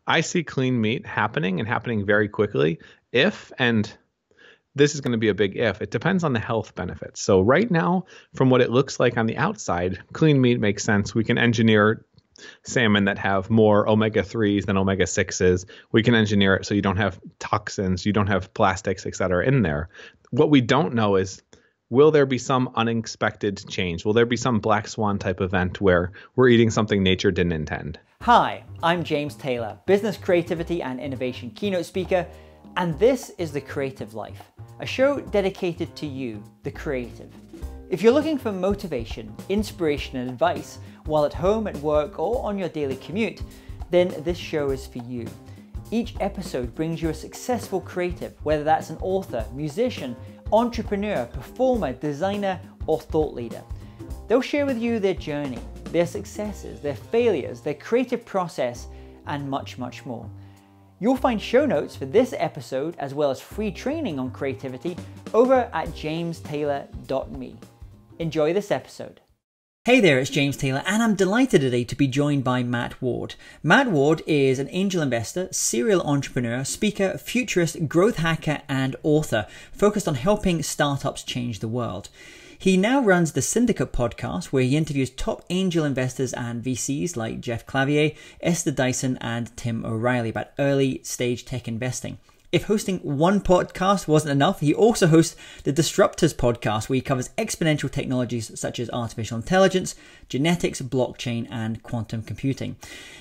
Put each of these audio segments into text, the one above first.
I see clean meat happening and happening very quickly if, and this is going to be a big if, it depends on the health benefits. So right now, from what it looks like on the outside, clean meat makes sense. We can engineer salmon that have more omega-3s than omega-6s. We can engineer it so you don't have toxins, you don't have plastics, et cetera, in there. What we don't know is, will there be some unexpected change? Will there be some black swan type event where we're eating something nature didn't intend? Hi, I'm James Taylor, business creativity and innovation keynote speaker, and this is The Creative Life, a show dedicated to you, the creative. If you're looking for motivation, inspiration, and advice while at home, at work, or on your daily commute, then this show is for you. Each episode brings you a successful creative, whether that's an author, musician, entrepreneur, performer, designer, or thought leader. They'll share with you their journey, their successes, their failures, their creative process, and much, much more. You'll find show notes for this episode, as well as free training on creativity, over at jamestaylor.me. Enjoy this episode. Hey there, it's James Taylor, and I'm delighted today to be joined by Matt Ward. Matt Ward is an angel investor, serial entrepreneur, speaker, futurist, growth hacker, and author focused on helping startups change the world. He now runs the Syndicate podcast, where he interviews top angel investors and VCs like Jeff Clavier, Esther, Dyson, and Tim O'Reilly about early stage tech investing. If hosting one podcast wasn't enough, he also hosts the Disruptors podcast, where he covers exponential technologies such as artificial intelligence, genetics, blockchain, and quantum computing.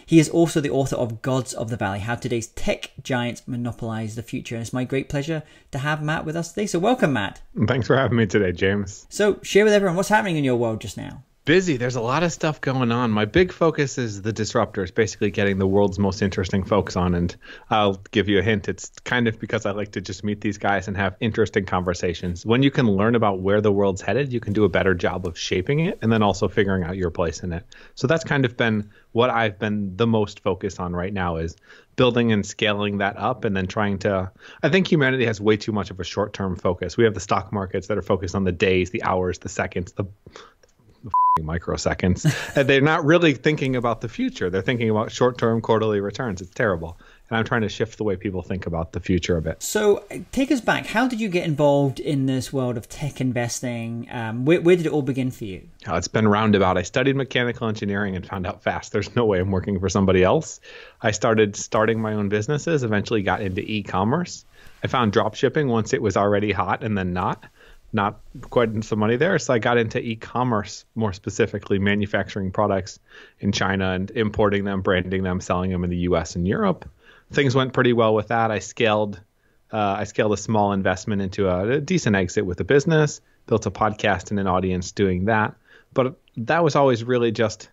He is also the author of Gods of the Valley, How Today's Tech Giants Monopolize the Future. And it's my great pleasure to have Matt with us today. So welcome, Matt. Thanks for having me today, James. So share with everyone what's happening in your world just now. Busy. There's a lot of stuff going on. My big focus is the Disruptors, basically getting the world's most interesting folks on. And I'll give you a hint. It's kind of because I like to just meet these guys and have interesting conversations. When you can learn about where the world's headed, you can do a better job of shaping it and then also figuring out your place in it. So that's kind of been what I've been the most focused on right now, is building and scaling that up, and then trying to, I think humanity has way too much of a short-term focus. We have the stock markets that are focused on the days, the hours, the seconds, the microseconds. And they're not really thinking about the future. They're thinking about short-term quarterly returns. It's terrible. And I'm trying to shift the way people think about the future a bit. So take us back. How did you get involved in this world of tech investing? Where did it all begin for you? Oh, it's been roundabout. I studied mechanical engineering and found out fast there's no way I'm working for somebody else. I starting my own businesses, eventually got into e-commerce. I found drop shipping once it was already hot and then not quite some money there. So I got into e-commerce, more specifically manufacturing products in China and importing them, branding them, selling them in the US and Europe. Things went pretty well with that. I scaled a small investment into a decent exit with a business, built a podcast and an audience doing that. But that was always really just,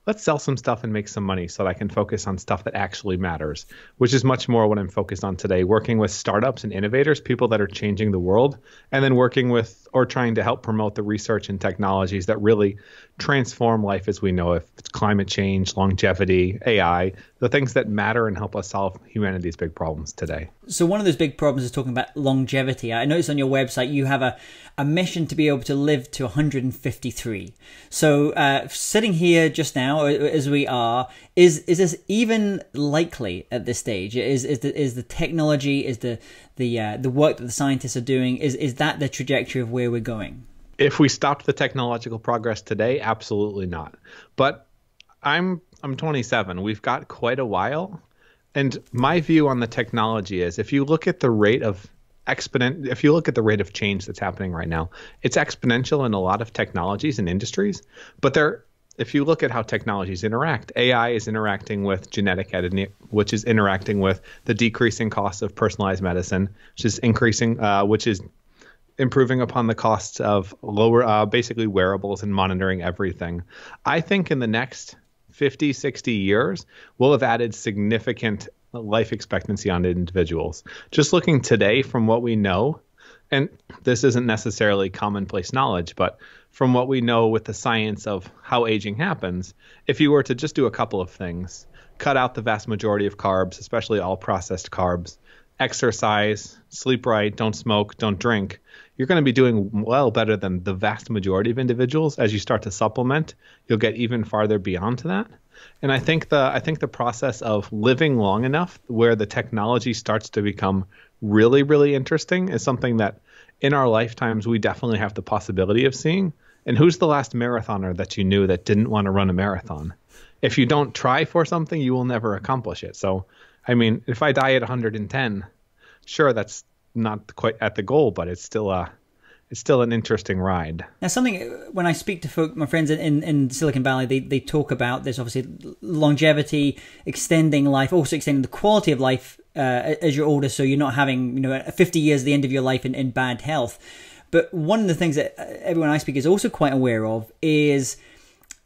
let's sell some stuff and make some money so that I can focus on stuff that actually matters, which is much more what I'm focused on today, working with startups and innovators, people that are changing the world, and then working with or trying to help promote the research and technologies that really transform life as we know it. It's climate change, longevity, AI, the things that matter and help us solve humanity's big problems today. So one of those big problems is talking about longevity. I noticed on your website you have a mission to be able to live to 153. So sitting here just now, as we are, is this even likely at this stage? Is the technology, is the work that the scientists are doing, is that the trajectory of where we're going? If we stopped the technological progress today, absolutely not. But I'm 27. We've got quite a while. And my view on the technology is, if you look at the rate of change that's happening right now, it's exponential in a lot of technologies and industries. But if you look at how technologies interact, AI is interacting with genetic editing, which is interacting with the decreasing cost of personalized medicine, which is improving upon the costs of lower, basically wearables and monitoring everything. I think in the next 50, 60 years, we'll have added significant life expectancy on individuals. Just looking today from what we know, and this isn't necessarily commonplace knowledge, but from what we know with the science of how aging happens, if you were to just do a couple of things, cut out the vast majority of carbs, especially all processed carbs, exercise, sleep right, don't smoke, don't drink, you're going to be doing well better than the vast majority of individuals. As you start to supplement, you'll get even farther beyond that. And I think the process of living long enough where the technology starts to become really, really interesting is something that in our lifetimes we definitely have the possibility of seeing. And who's the last marathoner that you knew that didn't want to run a marathon? If you don't try for something, you will never accomplish it. So, I mean, if I die at 110, sure, that's not quite at the goal, but it's still an interesting ride. Now, something when I speak to my friends in Silicon Valley, they talk about this, obviously, longevity, extending life, also extending the quality of life as you're older, so you're not having 50 years at the end of your life in bad health. But one of the things that everyone I speak is also quite aware of is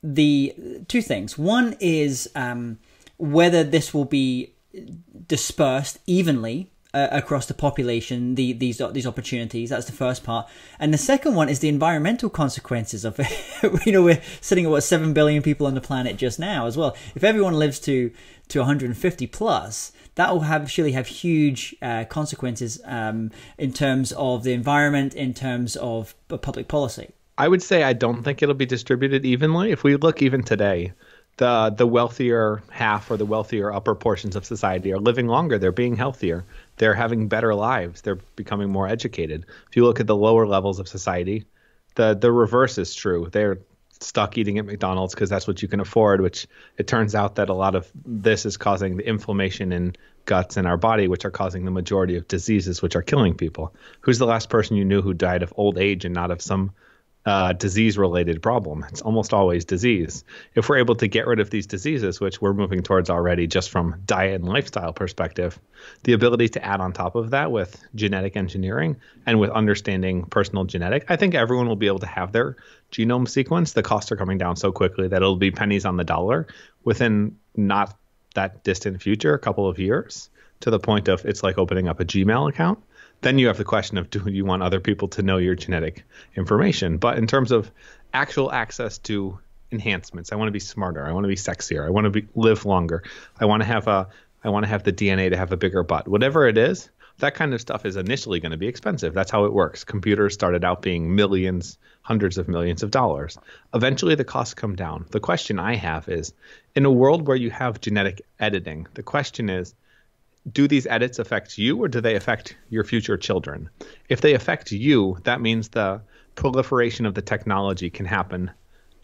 the two things. One is whether this will be dispersed evenly across the population, these opportunities. That's the first part. And the second one is the environmental consequences of it. We're sitting at 7 billion people on the planet just now as well. If everyone lives to 150 plus, that will surely have huge consequences in terms of the environment, in terms of public policy. I would say I don't think it'll be distributed evenly. If we look even today, the wealthier half or the wealthier upper portions of society are living longer. They're being healthier. They're having better lives. They're becoming more educated. If you look at the lower levels of society, the reverse is true. They're stuck eating at McDonald's because that's what you can afford, which it turns out that a lot of this is causing the inflammation in guts in our body, which are causing the majority of diseases, which are killing people. Who's the last person you knew who died of old age and not of some disease-related problem? It's almost always disease. If we're able to get rid of these diseases, which we're moving towards already just from diet and lifestyle perspective, the ability to add on top of that with genetic engineering and with understanding personal genetic, I think everyone will be able to have their genome sequence. The costs are coming down so quickly that it'll be pennies on the dollar within not that distant future, a couple of years, to the point of it's like opening up a Gmail account. Then you have the question of, do you want other people to know your genetic information? But in terms of actual access to enhancements, I want to be smarter. I want to be sexier. I want to live longer. I want to have the DNA to have a bigger butt. Whatever it is, that kind of stuff is initially going to be expensive. That's how it works. Computers started out being millions, hundreds of millions of dollars. Eventually, the costs come down. The question I have is, in a world where you have genetic editing, the question is, do these edits affect you or do they affect your future children? If they affect you, that means the proliferation of the technology can happen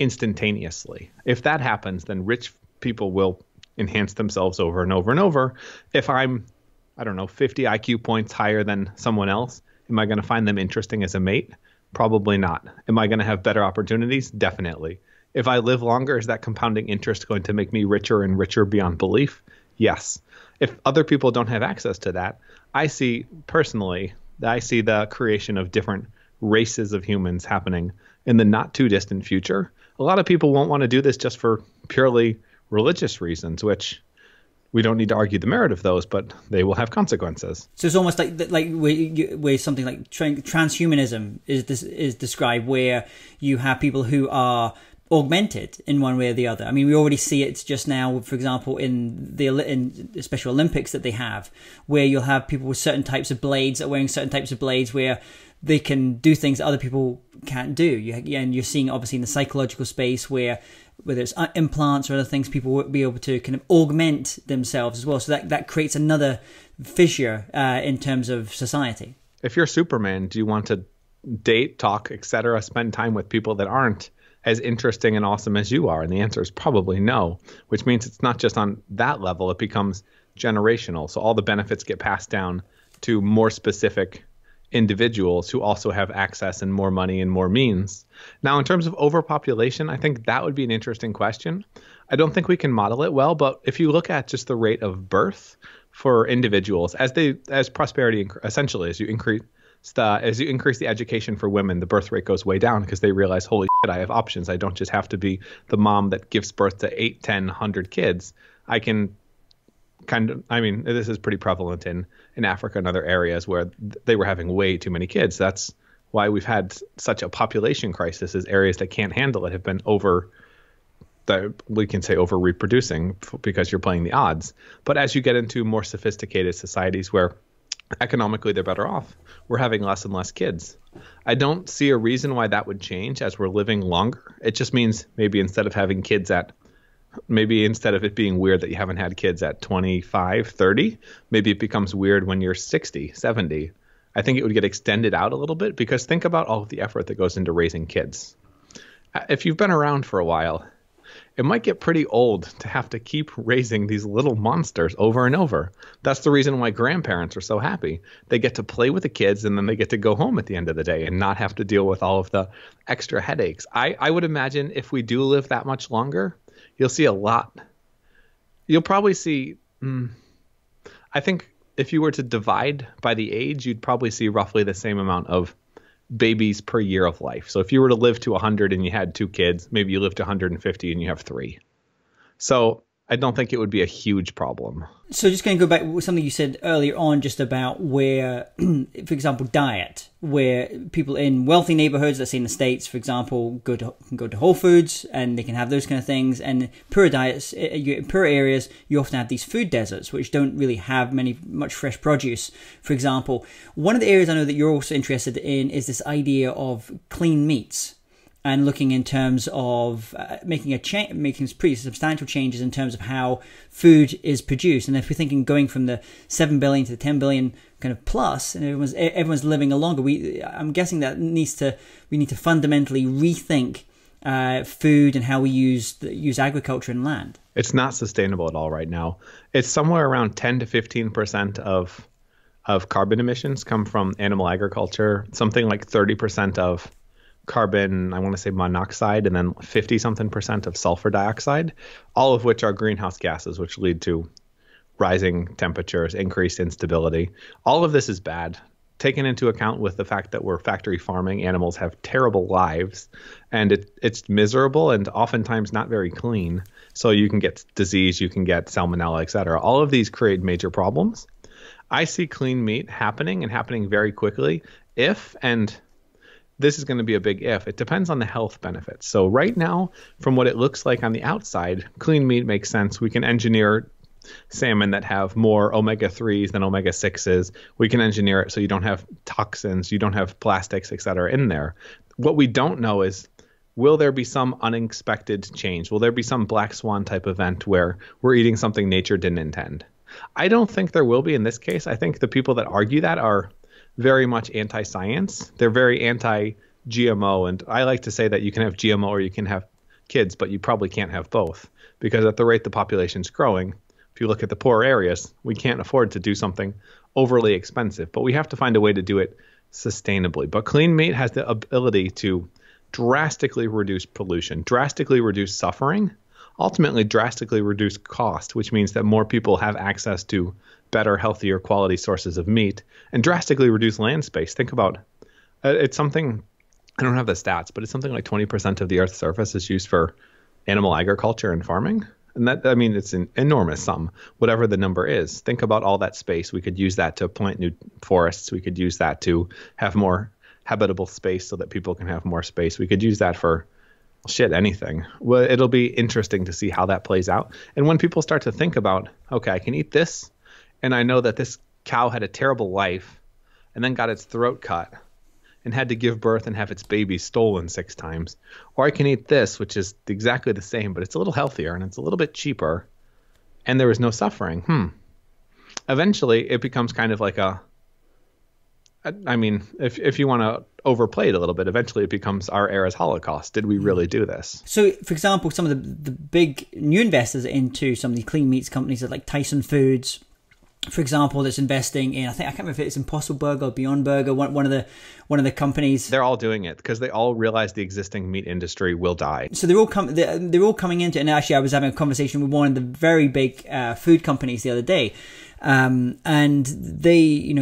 instantaneously. If that happens, then rich people will enhance themselves over and over and over. If I'm, 50 IQ points higher than someone else, am I going to find them interesting as a mate? Probably not. Am I going to have better opportunities? Definitely. If I live longer, is that compounding interest going to make me richer and richer beyond belief? Yes. If other people don't have access to that, I see the creation of different races of humans happening in the not too distant future. A lot of people won't want to do this just for purely religious reasons, which we don't need to argue the merit of those, but they will have consequences. So it's almost like where something like transhumanism is described, where you have people who are augmented in one way or the other. I mean, we already see it just now, for example, in the Special Olympics that they have, where you'll have people with certain types of blades that are wearing certain types of blades where they can do things that other people can't do. And you're seeing, obviously, in the psychological space where whether it's implants or other things, people will be able to kind of augment themselves as well. So that creates another fissure in terms of society. If you're Superman, do you want to date, talk, etc., spend time with people that aren't as interesting and awesome as you are? And the answer is probably no, which means it's not just on that level, it becomes generational. So all the benefits get passed down to more specific individuals who also have access and more money and more means. Now, in terms of overpopulation, I think that would be an interesting question. I don't think we can model it well, but if you look at just the rate of birth for individuals, as prosperity, essentially, as you increase the education for women, the birth rate goes way down because they realize, holy shit, I have options. I don't just have to be the mom that gives birth to 8, 10, 100 kids. I can this is pretty prevalent in Africa and other areas where they were having way too many kids. That's why we've had such a population crisis, is areas that can't handle it have been over reproducing because you're playing the odds. But as you get into more sophisticated societies where economically they're better off, we're having less and less kids. I don't see a reason why that would change as we're living longer. It just means maybe instead of having kids at Maybe instead of it being weird that you haven't had kids at 25, 30, maybe it becomes weird when you're 60, 70. I think it would get extended out a little bit, because think about all of the effort that goes into raising kids. If you've been around for a while, it might get pretty old to have to keep raising these little monsters over and over. That's the reason why grandparents are so happy. They get to play with the kids, and then they get to go home at the end of the day and not have to deal with all of the extra headaches. I would imagine if we do live that much longer, you'll see a lot. You'll probably see, I think if you were to divide by the age, you'd probably see roughly the same amount of babies per year of life. So if you were to live to 100 and you had 2 kids, maybe you live to 150 and you have 3. So I don't think it would be a huge problem. So just going to go back to something you said earlier on, just about where, for example, diet, where people in wealthy neighborhoods, let's say in the States, for example, can go to Whole Foods and they can have those kind of things. And poorer diets, in poorer areas, you often have these food deserts, which don't really have much fresh produce. For example, one of the areas I know that you're also interested in is this idea of clean meats, and looking in terms of making pretty substantial changes in terms of how food is produced. And if we're thinking going from the 7 billion to the 10 billion kind of plus, and everyone's living longer, I'm guessing that we need to fundamentally rethink food and how we use agriculture and land. It's not sustainable at all right now. It's somewhere around 10 to 15% of carbon emissions come from animal agriculture. Something like 30% of carbon, I want to say monoxide, and then 50-something% of sulfur dioxide, all of which are greenhouse gases, which lead to rising temperatures, increased instability. All of this is bad. Taken into account with the fact that we're factory farming, animals have terrible lives, and it's miserable and oftentimes not very clean. So you can get disease, you can get salmonella, etc. All of these create major problems. I see clean meat happening, and happening very quickly, if, and this is going to be a big if, it depends on the health benefits. So right now, from what it looks like on the outside, clean meat makes sense. We can engineer salmon that have more omega-3s than omega-6s. We can engineer it so you don't have toxins, you don't have plastics, et cetera, in there. What we don't know is, will there be some unexpected change? Will there be some black swan type event where we're eating something nature didn't intend? I don't think there will be in this case. I think the people that argue that are very much anti-science. They're very anti-GMO. And I like to say that you can have GMO or you can have kids, but you probably can't have both, because at the rate the population's growing, if you look at the poor areas, we can't afford to do something overly expensive, but we have to find a way to do it sustainably. But clean meat has the ability to drastically reduce pollution, drastically reduce suffering, ultimately drastically reduce cost, which means that more people have access to better, healthier quality sources of meat, and drastically reduce land space. Think about it's something, I don't have the stats, but it's something like 20% of the Earth's surface is used for animal agriculture and farming. And that, I mean, it's an enormous sum, whatever the number is. Think about all that space. We could use that to plant new forests. We could use that to have more habitable space so that people can have more space. We could use that for anything. Well, it'll be interesting to see how that plays out. And when people start to think about, okay, I can eat this, and I know that this cow had a terrible life and then got its throat cut and had to give birth and have its baby stolen 6 times. Or I can eat this, which is exactly the same, but it's a little healthier and it's a little bit cheaper, and there was no suffering. Eventually, it becomes kind of like if you want to overplay it a little bit, eventually it becomes our era's Holocaust. Did we really do this? So, for example, some of the big new investors into some of the clean meats companies are like Tyson Foods, for example, that's investing in, I can't remember if it's Impossible Burger or Beyond Burger, one of the companies. They're all doing it because they all realize the existing meat industry will die. So they're all coming into it. And actually, I was having a conversation with one of the very big food companies the other day. And they,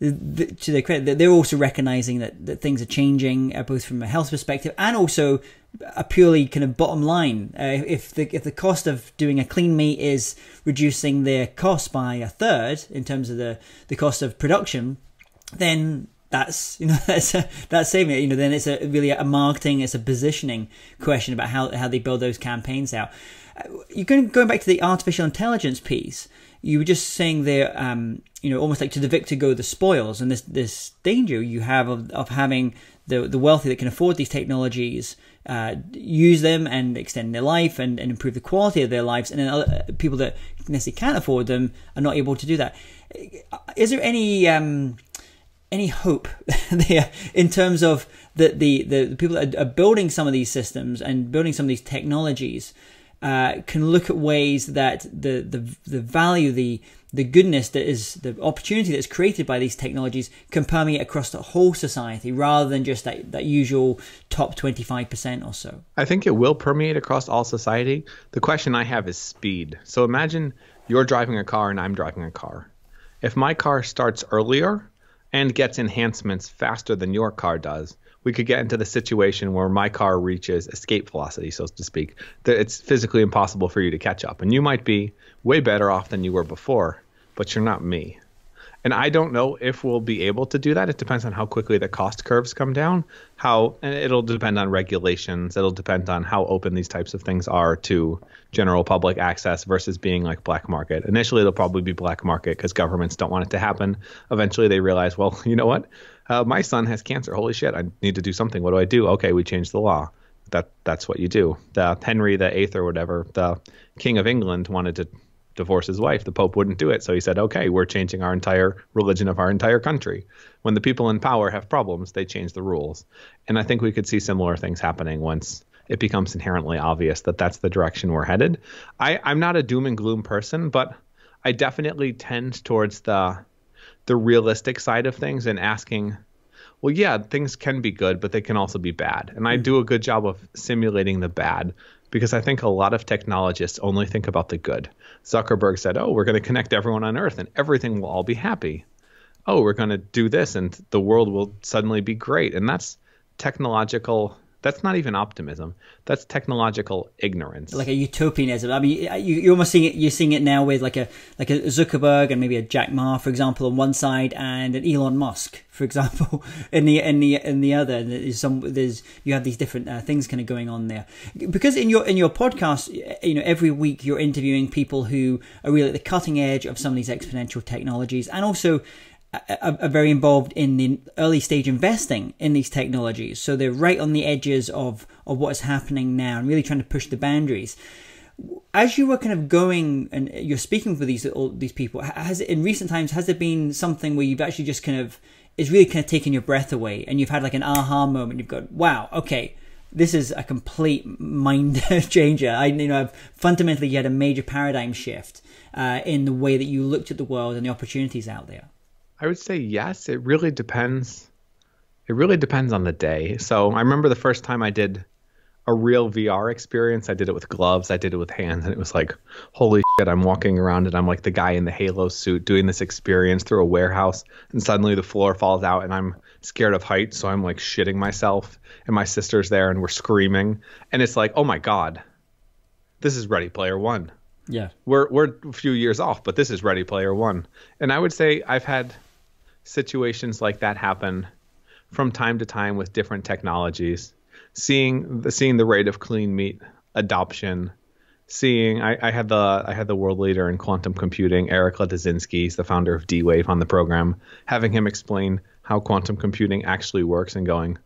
to their credit, they're also recognizing that things are changing, both from a health perspective and also a purely kind of bottom line. If the cost of doing a clean meat is reducing their cost by 1/3 in terms of the cost of production, then that's saving it. Then it's really a marketing, it's a positioning question about how they build those campaigns out. You're going back to the artificial intelligence piece. you were just saying there, almost like to the victor go the spoils, and this danger you have of having the wealthy that can afford these technologies use them and extend their life and improve the quality of their lives, and then other people that necessarily can't afford them are not able to do that. Is there any hope there in terms of the people that are building some of these systems and building some of these technologies can look at ways that the value, the goodness that is the opportunity that's created by these technologies can permeate across the whole society rather than just that usual top 25% or so? I think it will permeate across all society. The question I have is speed. So imagine you're driving a car and I'm driving a car. If my car starts earlier and gets enhancements faster than your car does, we could get into the situation where my car reaches escape velocity, so to speak, that it's physically impossible for you to catch up. And you might be way better off than you were before, but you're not me. And I don't know if we'll be able to do that. It depends on how quickly the cost curves come down, and it'll depend on regulations. It'll depend on how open these types of things are to general public access versus being like black market. Initially, it'll probably be black market because governments don't want it to happen. Eventually, they realize, well, you know what? My son has cancer. Holy shit, I need to do something. What do I do? Okay, we change the law. That's what you do. The Henry VIII or whatever, the King of England, wanted to divorce his wife. The Pope wouldn't do it. So he said, okay, we're changing our entire religion of our entire country. When the people in power have problems, they change the rules. And I think we could see similar things happening once it becomes inherently obvious that that's the direction we're headed. I'm not a doom and gloom person, but I definitely tend towards the realistic side of things and asking, well, yeah, things can be good, but they can also be bad. And I do a good job of simulating the bad because I think a lot of technologists only think about the good. Zuckerberg said, oh, we're going to connect everyone on Earth and everything will all be happy. Oh, we're going to do this and the world will suddenly be great. And that's technological. That's not even optimism. That's technological ignorance. Like a utopianism. I mean, you're almost seeing it. You're seeing it now with like a Zuckerberg and maybe a Jack Ma, for example, on one side, and an Elon Musk, for example, in the other. You have these different things kind of going on there. Because in your podcast, every week you're interviewing people who are really at the cutting edge of some of these exponential technologies, and also are very involved in the early stage investing in these technologies. So they're right on the edges of what is happening now and really trying to push the boundaries. As you were kind of going and you're speaking with these people, in recent times, has there been something where you've actually just it's really kind of taken your breath away and you've had like an aha moment? You've got, wow, okay, this is a complete mind changer. I've fundamentally had a major paradigm shift in the way that you looked at the world and the opportunities out there. I would say yes. It really depends. It really depends on the day. So I remember the first time I did a real VR experience. I did it with gloves. I did it with hands. And it was like, holy shit, I'm walking around and I'm like the guy in the Halo suit doing this experience through a warehouse. And suddenly the floor falls out and I'm scared of heights. So I'm like shitting myself. And my sister's there and we're screaming. And it's like, oh my God, this is Ready Player One. Yeah. We're a few years off, but this is Ready Player One. And I would say I've had situations like that happen from time to time with different technologies, seeing the rate of clean meat adoption, I had the world leader in quantum computing, Eric Ladzinski, he's the founder of D-Wave, on the program, having him explain how quantum computing actually works and going,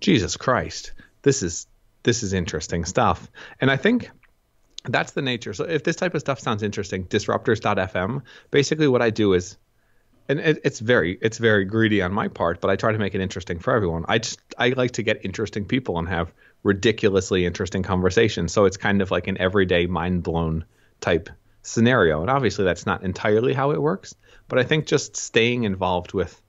Jesus Christ, this is interesting stuff. And I think that's the nature. So if this type of stuff sounds interesting, disruptors.fm, basically what I do is, and it's very greedy on my part, but I try to make it interesting for everyone. I like to get interesting people and have ridiculously interesting conversations. So it's kind of like an everyday mind blown type scenario. And obviously that's not entirely how it works, but I think just staying involved with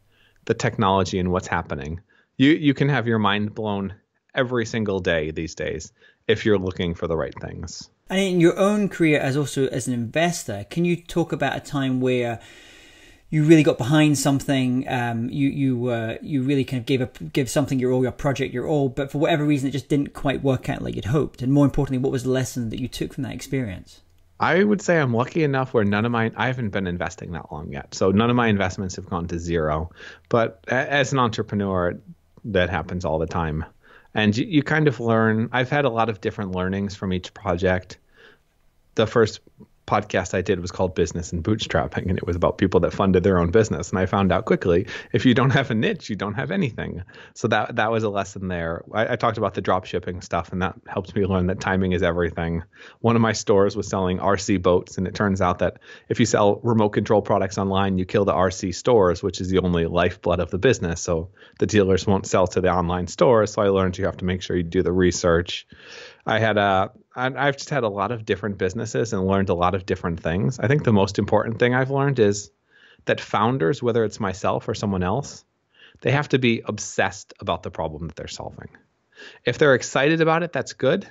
the technology and what's happening, you can have your mind blown every single day these days if you're looking for the right things. And in your own career as an investor, can you talk about a time where you really got behind something, you really kind of give something your all, your project your all, but for whatever reason it just didn't quite work out like you'd hoped? And more importantly, what was the lesson that you took from that experience? I would say I'm lucky enough where I haven't been investing that long yet, so none of my investments have gone to zero. But as an entrepreneur, that happens all the time. And you kind of learn. I've had a lot of different learnings from each project. The first podcast I did was called Business and Bootstrapping, and it was about people that funded their own business. And I found out quickly, if you don't have a niche, you don't have anything. So that was a lesson there. I talked about the drop shipping stuff, and that helped me learn that timing is everything. One of my stores was selling RC boats, and it turns out that if you sell remote control products online, you kill the RC stores, which is the only lifeblood of the business. So the dealers won't sell to the online stores. So I learned you have to make sure you do the research. I've just had a lot of different businesses and learned a lot of different things. I think the most important thing I've learned is that founders, whether it's myself or someone else, they have to be obsessed about the problem that they're solving. If they're excited about it, that's good,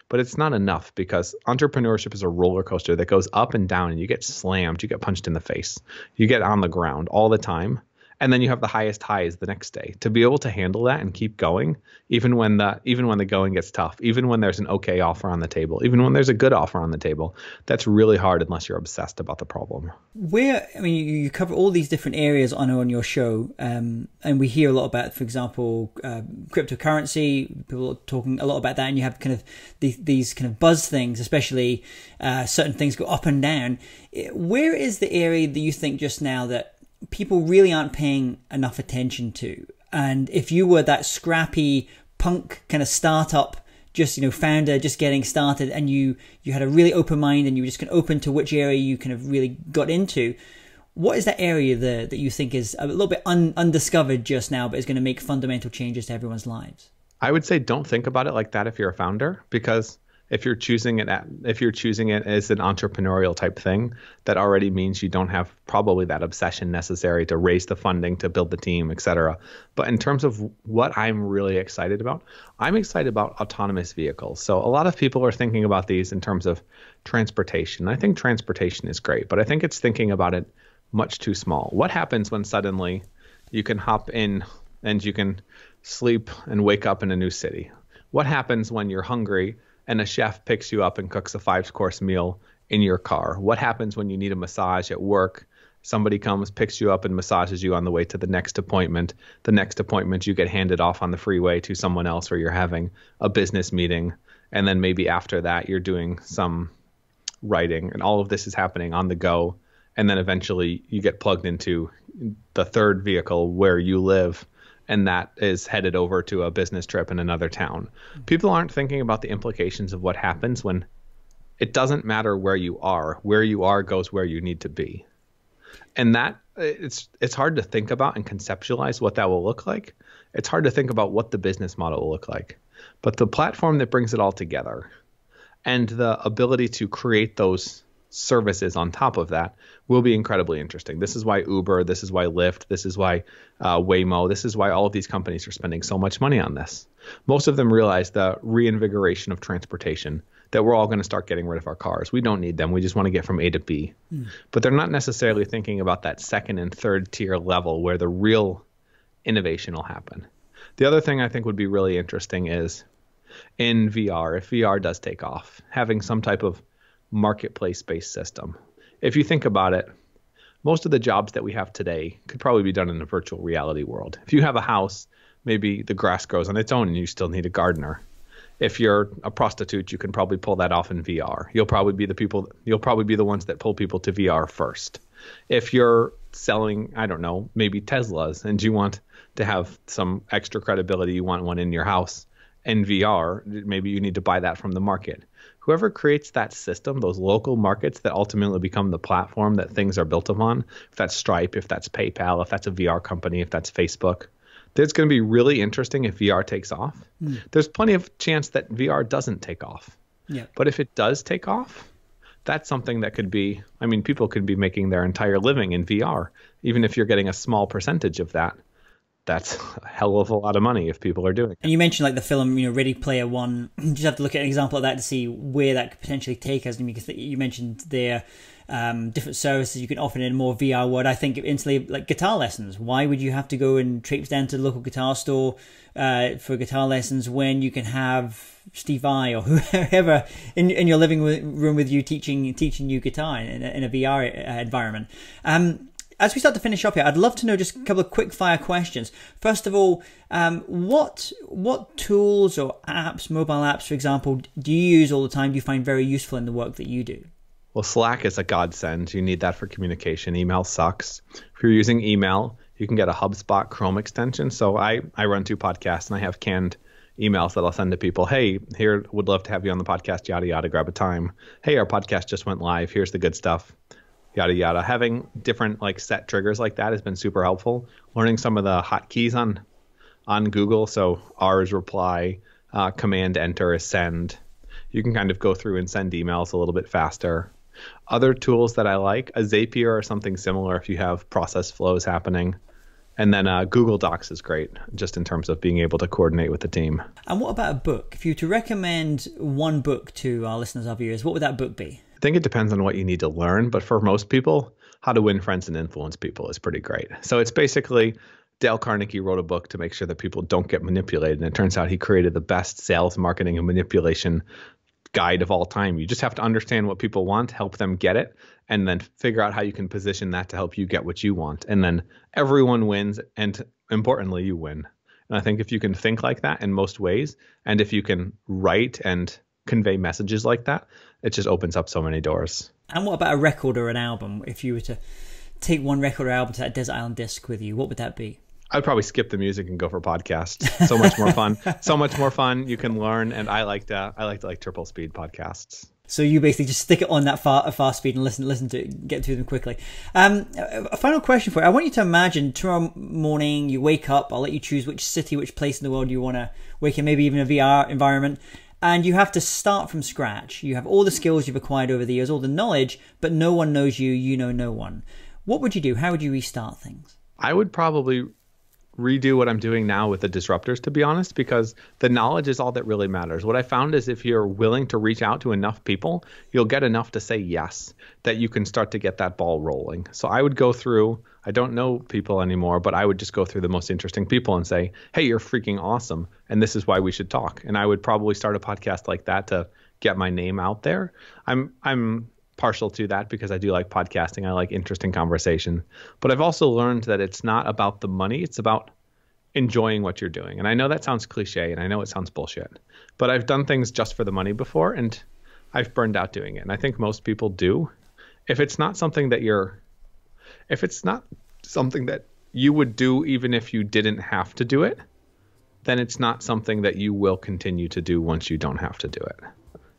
but it's not enough, because entrepreneurship is a roller coaster that goes up and down, and you get slammed, you get punched in the face, you get on the ground all the time. And then you have the highest highs the next day. To be able to handle that and keep going, even when the going gets tough, even when there's an okay offer on the table, even when there's a good offer on the table, that's really hard unless you're obsessed about the problem. You cover all these different areas on your show, and we hear a lot about, for example, cryptocurrency. People are talking a lot about that, and you have kind of these kind of buzz things, especially certain things go up and down. Where is the area that you think just now that people really aren't paying enough attention to? And if you were that scrappy punk kind of startup, just, founder, just getting started, and you had a really open mind and you were just kind of open to which area you kind of really got into, what is that area there that you think is a little bit undiscovered just now, but is going to make fundamental changes to everyone's lives? I would say don't think about it like that if you're a founder, because if you're choosing it as an entrepreneurial type thing, that already means you don't have probably that obsession necessary to raise the funding, to build the team, etc. But in terms of what I'm really excited about, I'm excited about autonomous vehicles. So a lot of people are thinking about these in terms of transportation. I think transportation is great, but I think it's thinking about it much too small. What happens when suddenly you can hop in and you can sleep and wake up in a new city? What happens when you're hungry and a chef picks you up and cooks a 5-course meal in your car? What happens when you need a massage at work? Somebody comes, picks you up, and massages you on the way to the next appointment. The next appointment, you get handed off on the freeway to someone else, or you're having a business meeting. And then maybe after that, you're doing some writing. And all of this is happening on the go. And then eventually you get plugged into the third vehicle where you live, and that is headed over to a business trip in another town. People aren't thinking about the implications of what happens when it doesn't matter where you are. Where you are goes where you need to be. And that it's hard to think about and conceptualize what that will look like. It's hard to think about what the business model will look like. But the platform that brings it all together and the ability to create those services on top of that will be incredibly interesting. This is why Uber, this is why Lyft, this is why Waymo, this is why all of these companies are spending so much money on this. Most of them realize the reinvigoration of transportation, that we're all going to start getting rid of our cars. We don't need them. We just want to get from A to B. But they're not necessarily thinking about that second and third tier level where the real innovation will happen. The other thing I think would be really interesting is in VR, if VR does take off, having some type of marketplace-based system. If you think about it, most of the jobs that we have today could probably be done in a virtual reality world. If you have a house, maybe the grass grows on its own and you still need a gardener. If you're a prostitute, you can probably pull that off in VR. You'll probably be the ones that pull people to VR first. If you're selling, I don't know, maybe Teslas, and you want to have some extra credibility, you want one in your house in VR, maybe you need to buy that from the market. Whoever creates that system, those local markets that ultimately become the platform that things are built upon, if that's Stripe, if that's PayPal, if that's a VR company, if that's Facebook, it's going to be really interesting if VR takes off. There's plenty of chance that VR doesn't take off. Yeah. But if it does take off, that's something that could be, people could be making their entire living in VR. Even if you're getting a small percentage of that, that's a hell of a lot of money if people are doing it. And you mentioned like the film, Ready Player One. You just have to look at an example of that to see where that could potentially take us. Because you mentioned there different services you can offer in a more VR world. I think instantly like guitar lessons. Why would you have to go and traipse down to the local guitar store for guitar lessons when you can have Steve Vai or whoever in your living room with you teaching you guitar in a VR environment? As we start to finish up here, I'd love to know just a couple of quick fire questions. First of all, what tools or apps, mobile apps, for example, do you use all the time? Do you find very useful in the work that you do? Well, Slack is a godsend. You need that for communication. Email sucks. If you're using email, you can get a HubSpot Chrome extension. So I run 2 podcasts, and I have canned emails that I'll send to people. Hey, here, would love to have you on the podcast, yada, yada, grab a time. Hey, our podcast just went live. Here's the good stuff, yada, yada. Having different like set triggers like that has been super helpful. Learning some of the hotkeys on Google. So R is reply, Command Enter is send. You can kind of go through and send emails a little bit faster. Other tools that I like, a Zapier or something similar if you have process flows happening. And then Google Docs is great, just in terms of being able to coordinate with the team. And what about a book? If you were to recommend one book to our listeners, our viewers, what would that book be? I think it depends on what you need to learn, but for most people, How to Win Friends and Influence People is pretty great. So it's basically Dale Carnegie wrote a book to make sure that people don't get manipulated. And it turns out he created the best sales, marketing, and manipulation guide of all time. You just have to understand what people want, help them get it, and then figure out how you can position that to help you get what you want. And then everyone wins, and importantly, you win. And I think if you can think like that in most ways, and if you can write and convey messages like that, it just opens up so many doors. And what about a record or an album? If you were to take one record or album to that desert island disc with you, what would that be? I'd probably skip the music and go for podcasts. So much more fun. So much more fun. You can learn, and I like triple speed podcasts. So you basically just stick it on that fast speed and listen to it, get through them quickly. A final question for you. I want you to imagine tomorrow morning you wake up. I'll let you choose which city, which place in the world you want to wake in, maybe even a VR environment. And you have to start from scratch. You have all the skills you've acquired over the years, all the knowledge, but no one knows you. You know no one. What would you do? How would you restart things? I would probably redo what I'm doing now with the Disruptors, to be honest, because the knowledge is all that really matters. What I found is if you're willing to reach out to enough people, you'll get enough to say yes, that you can start to get that ball rolling. So I would go through, I don't know people anymore, but I would just go through the most interesting people and say, hey, you're freaking awesome, and this is why we should talk. And I would probably start a podcast like that to get my name out there. I'm partial to that because I do like podcasting. I like interesting conversation. But I've also learned that it's not about the money. It's about enjoying what you're doing. And I know that sounds cliche and I know it sounds bullshit, but I've done things just for the money before and I've burned out doing it. And I think most people do. If it's not something that you would do even if you didn't have to do it, then it's not something that you will continue to do once you don't have to do it.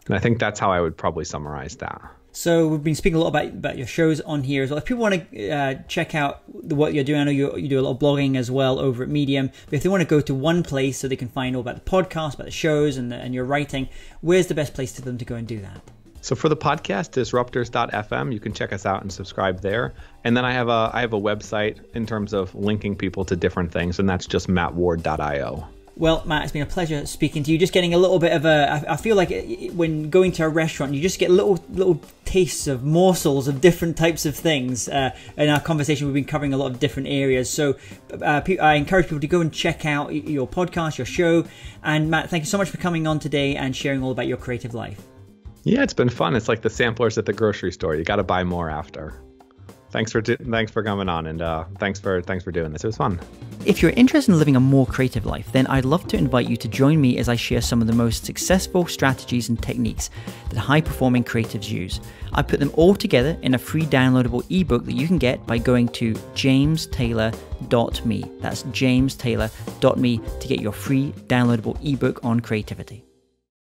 And I think that's how I would probably summarize that. So we've been speaking a lot about your shows on here as well. If people want to check out what you're doing, I know you do a lot of blogging as well over at Medium. But if they want to go to one place so they can find all about the podcast, about the shows and your writing, where's the best place for them to go and do that? So for the podcast, disruptors.fm, you can check us out and subscribe there. And then I have a website in terms of linking people to different things, and that's just mattward.io. Well, Matt, it's been a pleasure speaking to you. Just getting a little bit of I feel like when going to a restaurant, you just get little tastes of morsels of different types of things. In our conversation, we've been covering a lot of different areas. So I encourage people to go and check out your podcast, your show. And Matt, thank you so much for coming on today and sharing all about your creative life. Yeah, it's been fun. It's like the samplers at the grocery store. You got to buy more after. Thanks for coming on, and thanks for doing this. It was fun. If you're interested in living a more creative life, then I'd love to invite you to join me as I share some of the most successful strategies and techniques that high-performing creatives use. I put them all together in a free downloadable ebook that you can get by going to jamestaylor.me. That's jamestaylor.me to get your free downloadable ebook on creativity.